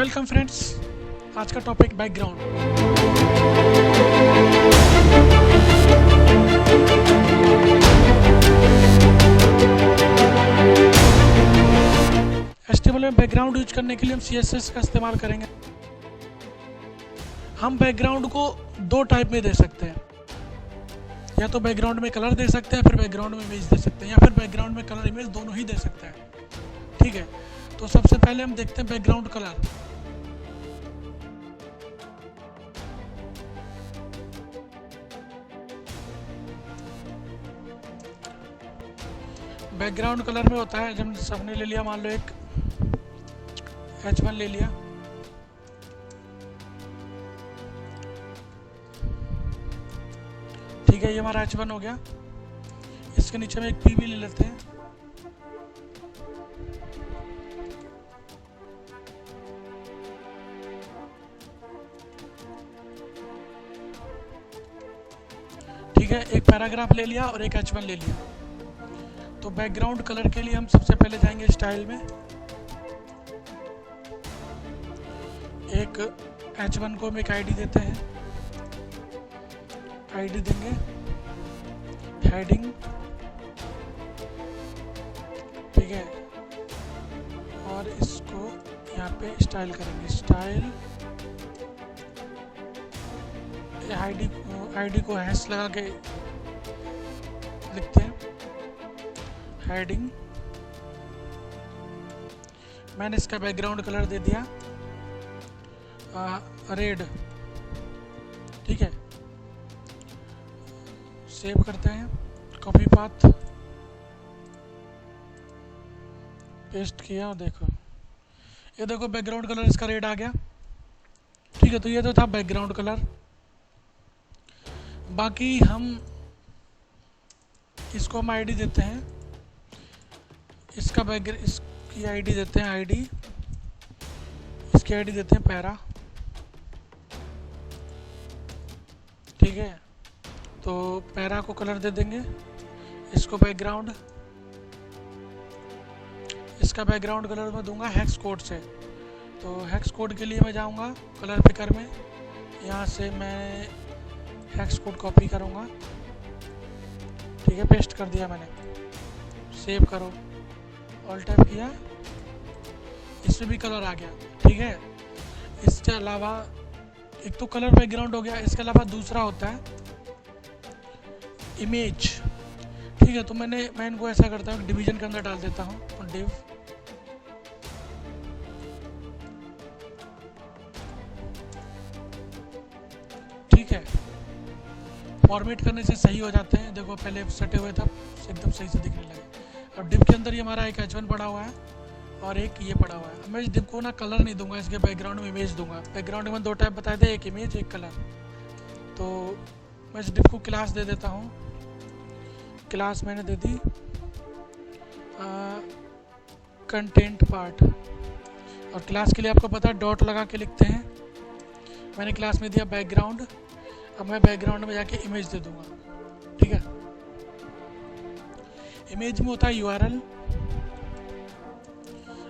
Welcome friends, आज का topic background. HTML में बैकग्राउंड यूज करने के लिए हम CSS का इस्तेमाल करेंगे। हम बैकग्राउंड को दो टाइप में दे सकते हैं, या तो बैकग्राउंड में कलर दे सकते हैं, फिर बैकग्राउंड में इमेज दे सकते हैं, या फिर बैकग्राउंड में कलर इमेज दोनों ही दे सकते हैं। ठीक है, तो सबसे पहले हम देखते हैं बैकग्राउंड कलर। बैकग्राउंड कलर में होता है, जब सबने ले लिया, मान लो एक H1 ले लिया, ठीक है, ये हमारा H1 हो गया। इसके नीचे में एक P भी ले लेते हैं। ठीक है, एक पैराग्राफ ले लिया और एक H1 ले लिया। तो बैकग्राउंड कलर के लिए हम सबसे पहले जाएंगे स्टाइल में, एक H1 को हम एक आईडी देते हैं, आईडी देंगे, हेडिंग, ठीक है, और इसको यहाँ पे स्टाइल करेंगे, स्टाइल, आईडी को हैश लगा के लिखते हैं, हेडिंग। मैंने इसका बैकग्राउंड कलर दे दिया रेड, ठीक है। सेव करते हैं, कॉपी पाथ पेस्ट किया और देखो, ये देखो बैकग्राउंड कलर इसका रेड आ गया। ठीक है, तो ये तो था बैकग्राउंड कलर। बाकी हम इसको हम आईडी देते हैं, इसका इसकी आईडी देते हैं आईडी, इसकी आईडी देते हैं पैरा, ठीक है। तो पैरा को कलर दे देंगे, इसको बैकग्राउंड, इसका बैकग्राउंड कलर मैं दूंगा हेक्स कोड से। तो हेक्स कोड के लिए मैं जाऊंगा कलर पिकर में, यहाँ से मैं हेक्स कोड कॉपी करूंगा, ठीक है, पेस्ट कर दिया मैंने। सेव करो, ऑल टैप किया, इसमें भी कलर आ गया, ठीक है। इसके अलावा एक तो कलर बैकग्राउंड हो गया, इसके अलावा दूसरा होता है इमेज, ठीक है। तो मैं इनको ऐसा करता हूँ, डिवीजन के अंदर डाल देता हूँ, और डिव, ठीक है। फॉर्मेट करने से सही हो जाते हैं, देखो पहले सटे हुए था, एकदम सही से दिखने लगे। अब डिव के अंदर ये हमारा एक H1 पड़ा हुआ है और एक ये पड़ा हुआ है। मैं इस डिव को ना कलर नहीं दूंगा, इसके बैकग्राउंड में इमेज दूंगा। बैकग्राउंड में दो टाइप बताए थे, एक इमेज एक कलर। तो मैं इस डिव को क्लास दे देता हूँ, क्लास मैंने दे दी कंटेंट पार्ट, और क्लास के लिए आपको पता है डॉट लगा के लिखते हैं। मैंने क्लास में दिया बैकग्राउंड, अब मैं बैकग्राउंड में जाके इमेज दे दूंगा, ठीक है। इमेज में होता है URL।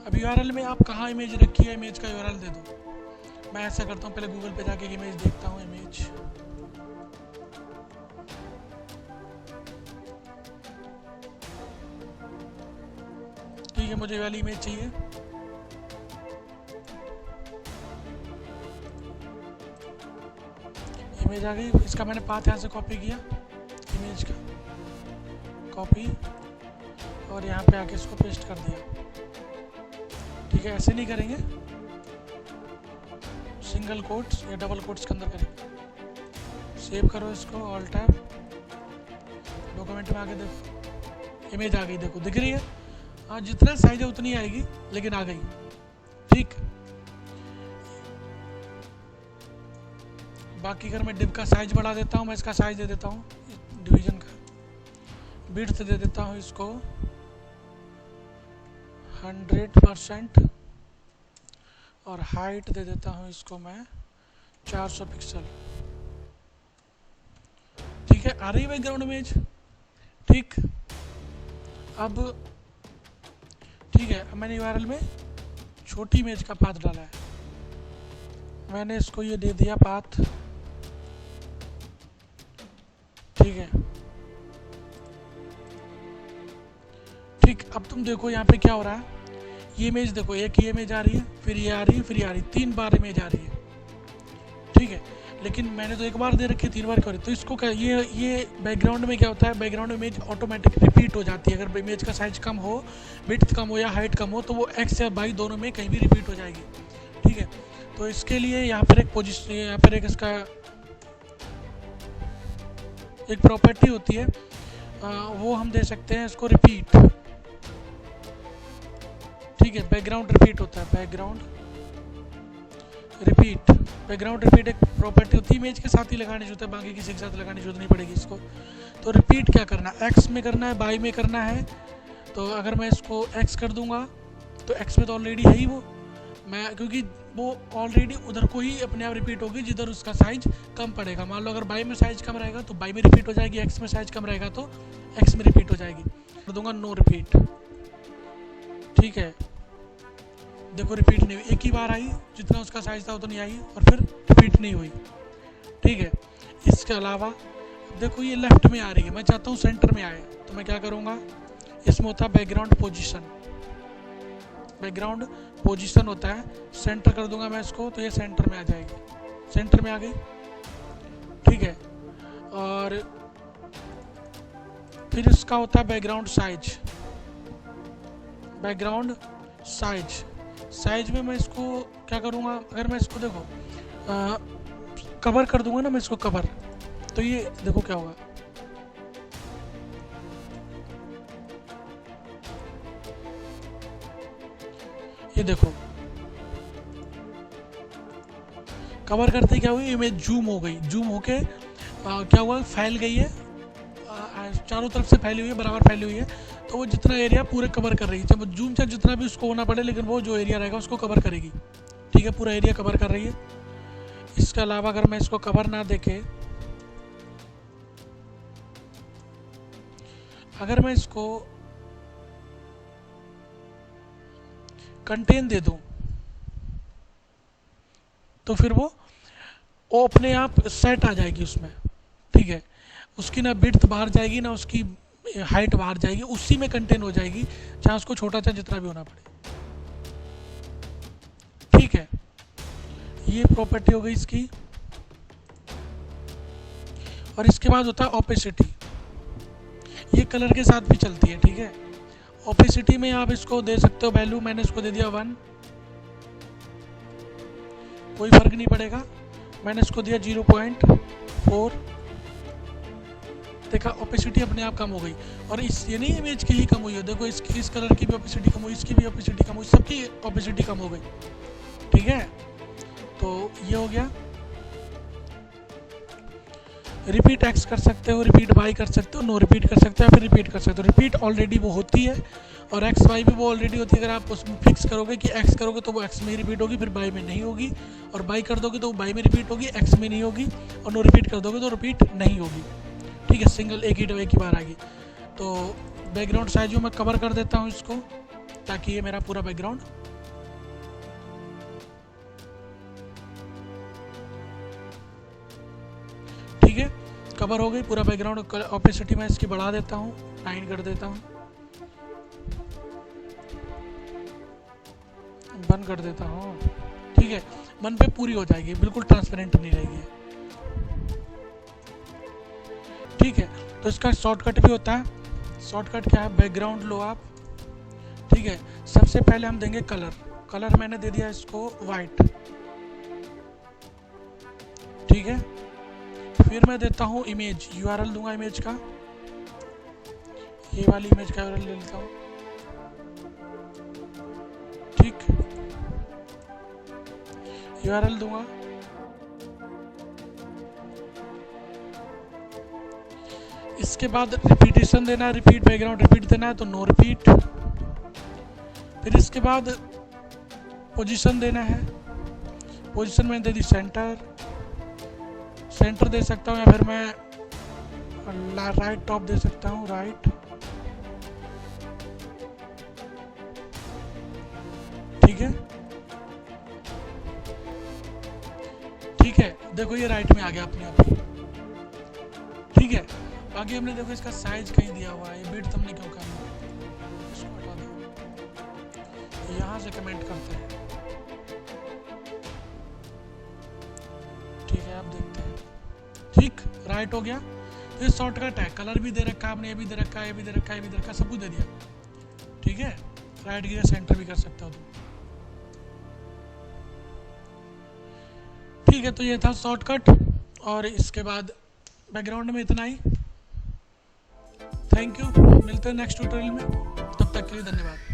अब URL में आप कहाँ इमेज रखी है, इमेज का URL दे दो। मैं ऐसा करता हूँ, पहले गूगल पे जाके इमेज देखता हूँ, इमेज, ठीक है, मुझे वाली इमेज चाहिए। इमेज आ गई, इसका मैंने पाथ यहाँ से कॉपी किया, इमेज का कॉपी, और यहाँ पे आके इसको पेस्ट कर दिया, ठीक है। ऐसे नहीं करेंगे, सिंगल कोट्स या डबल कोट्स के अंदर करेंगे। सेव करो इसको, ऑल टैब, डॉक्यूमेंट में आके देखो, इमेज आ गई, देखो दिख रही है। हाँ, जितना साइज है उतनी आएगी, लेकिन आ गई, ठीक। बाकी अगर मैं डिव का साइज बढ़ा देता हूँ, मैं इसका साइज दे देता हूँ, डिवीजन का विड्थ दे देता हूँ इसको 100%, और हाइट दे देता हूँ इसको मैं 400 पिक्सल, ठीक है। आ रही है बैकग्राउंड इमेज, ठीक। अब ठीक है, अब मैंने URL में छोटी इमेज का पाथ डाला है, मैंने इसको ये दे दिया पाथ, ठीक है। ठीक, अब तुम देखो यहाँ पे क्या हो रहा है। ये इमेज देखो, एक ये इमेज आ रही है, फिर ये आ रही है, फिर ये आ रही है, 3 बार इमेज आ रही है, ठीक है। लेकिन मैंने तो एक बार दे रखी है, 3 बार क्यों? तो इसको क्या, ये बैकग्राउंड में क्या होता है, बैकग्राउंड इमेज ऑटोमेटिक रिपीट हो जाती है। अगर इमेज का साइज कम हो, विड्थ कम हो या हाइट कम हो, तो वो एक्स या वाई दोनों में कहीं भी रिपीट हो जाएगी, ठीक है। तो इसके लिए यहाँ पर एक पोजिशन, यहाँ पर एक इसका एक प्रॉपर्टी होती है, वो हम दे सकते हैं इसको रिपीट, ठीक है। बैकग्राउंड रिपीट होता है, बैकग्राउंड रिपीट। बैकग्राउंड रिपीट एक प्रॉपर्टी होती है, इमेज के साथ ही लगानी जरूरत है, बाकी किसी के साथ लगाने की जरूरत नहीं पड़ेगी इसको। तो रिपीट क्या करना है, एक्स में करना है, बाई में करना है। तो अगर मैं इसको एक्स कर दूंगा तो एक्स में तो ऑलरेडी है ही वो, मैं क्योंकि वो ऑलरेडी उधर को ही अपने आप रिपीट होगी जिधर उसका साइज कम पड़ेगा। मान लो अगर बाई में साइज कम रहेगा तो बाई में रिपीट हो जाएगी, एक्स में साइज कम रहेगा तो एक्स में रिपीट हो जाएगी। कर दूंगा नो रिपीट, ठीक है। देखो रिपीट नहीं हुई, एक ही बार आई, जितना उसका साइज था उतनी आई और फिर रिपीट नहीं हुई, ठीक है। इसके अलावा देखो ये लेफ्ट में आ रही है, मैं चाहता हूँ सेंटर में आए, तो मैं क्या करूँगा, इसमें होता है बैकग्राउंड पोजीशन, बैकग्राउंड पोजीशन होता है, सेंटर कर दूंगा मैं इसको तो ये सेंटर में आ जाएगी, सेंटर में आ गई, ठीक है। और फिर इसका होता है background size, background size, size में मैं इसको क्या करूँगा, अगर मैं इसको देखो कवर कर दूंगा ना मैं इसको कवर, तो ये देखो क्या होगा, ये देखो कवर करते क्या हुई, इमेज जूम हो गई, जूम होके क्या हुआ, फैल गई है, चारों तरफ से फैली हुई है, बराबर फैली हुई है। तो वो जितना एरिया पूरे कवर कर रही है, चाहे जूम चाहे जितना भी उसको होना पड़े, लेकिन वो जो एरिया रहेगा उसको कवर करेगी, ठीक है। पूरा एरिया कवर कर रही है। इसके अलावा अगर मैं इसको कवर ना देखे, अगर मैं इसको कंटेन दे दूं तो फिर वो अपने आप सेट आ जाएगी उसमें, ठीक है। उसकी ना विड्थ बाहर जाएगी ना उसकी हाइट बाहर जाएगी, उसी में कंटेन हो जाएगी, चाहे उसको छोटा चाहे जितना भी होना पड़े, ठीक है। ये प्रॉपर्टी हो गई इसकी। और इसके बाद होता है ओपेसिटी, ये कलर के साथ भी चलती है, ठीक है। ओपेसिटी में आप इसको दे सकते हो वैल्यू, मैंने इसको दे दिया 1, कोई फर्क नहीं पड़ेगा। मैंने इसको दिया 0.4, देखा ओपेसिटी अपने आप कम हो गई। और इस ये नहीं इमेज की ही कम हुई है, देखो इस कलर की भी ओपेसिटी कम हुई, इसकी भी ओपेसिटी कम हुई, सबकी ओपेसिटी कम हो गई, ठीक है। तो ये हो गया। रिपीट एक्स कर सकते हो, रिपीट वाई कर सकते हो, नो रिपीट कर सकते हो, या फिर रिपीट कर सकते हो। रिपीट ऑलरेडी वो होती है और एक्स वाई भी वो ऑलरेडी होती है। अगर आप उसमें फिक्स करोगे कि एक्स करोगे तो वो एक्स में ही रिपीट होगी, फिर वाई में नहीं होगी, और वाई कर दोगे तो वाई में रिपीट होगी, एक्स में नहीं होगी, और नो रिपीट कर दोगे तो रिपीट नहीं होगी, ठीक है। सिंगल एक ही बार आएगी। तो बैकग्राउंड साइज में मैं कवर कर देता हूँ इसको, ताकि ये मेरा पूरा बैकग्राउंड ठीक है कवर हो गई, पूरा बैकग्राउंड। ओपेसिटी मैं इसकी बढ़ा देता हूँ, 9 कर देता हूँ, बंद कर देता हूँ, ठीक है। मन पे पूरी हो जाएगी, बिल्कुल ट्रांसपेरेंट नहीं रहेगी, ठीक है। तो इसका शॉर्टकट भी होता है। शॉर्टकट क्या है, बैकग्राउंड लो आप, ठीक है। सबसे पहले हम देंगे कलर, कलर मैंने दे दिया इसको वाइट, ठीक है। फिर मैं देता हूँ इमेज, यूआरएल दूंगा इमेज का, ये वाली इमेज का यूआरएल ले लेता हूँ, ठीक। यूआरएल दूंगा, इसके बाद रिपीटेशन देना है, रिपीट बैकग्राउंड रिपीट देना है तो नो रिपीट। फिर इसके बाद पोजीशन देना है, पोजीशन में दे दी सेंटर, सेंटर दे सकता हूँ, या फिर मैं राइट टॉप दे सकता हूँ, राइट, ठीक है। ठीक है, देखो ये राइट में आ गया अपने आप ही। ठीक है, बाकी हमने देखो इसका साइज कहीं दिया हुआ है, ये विड्थ हमने क्यों करना है, इसको हटा दो। यहाँ से कमेंट करते हैं। ठीक है, आप देखते हैं। ठीक, राइट हो गया। तो ये शॉर्टकट है, कलर भी दे रखा है आपने, ये भी दे रखा है, ये भी दे रखा है, ये भी दे रखा है, सब कुछ दे दिया। ठीक है, राइट की जगह सेंटर भी कर सकते हो तुम। ठीक है, तो ये था शॉर्टकट, और इसके बाद बैकग्राउंड में इतना ही। थैंक यू, मिलते हैं नेक्स्ट ट्यूटोरियल में, तब तक के लिए धन्यवाद।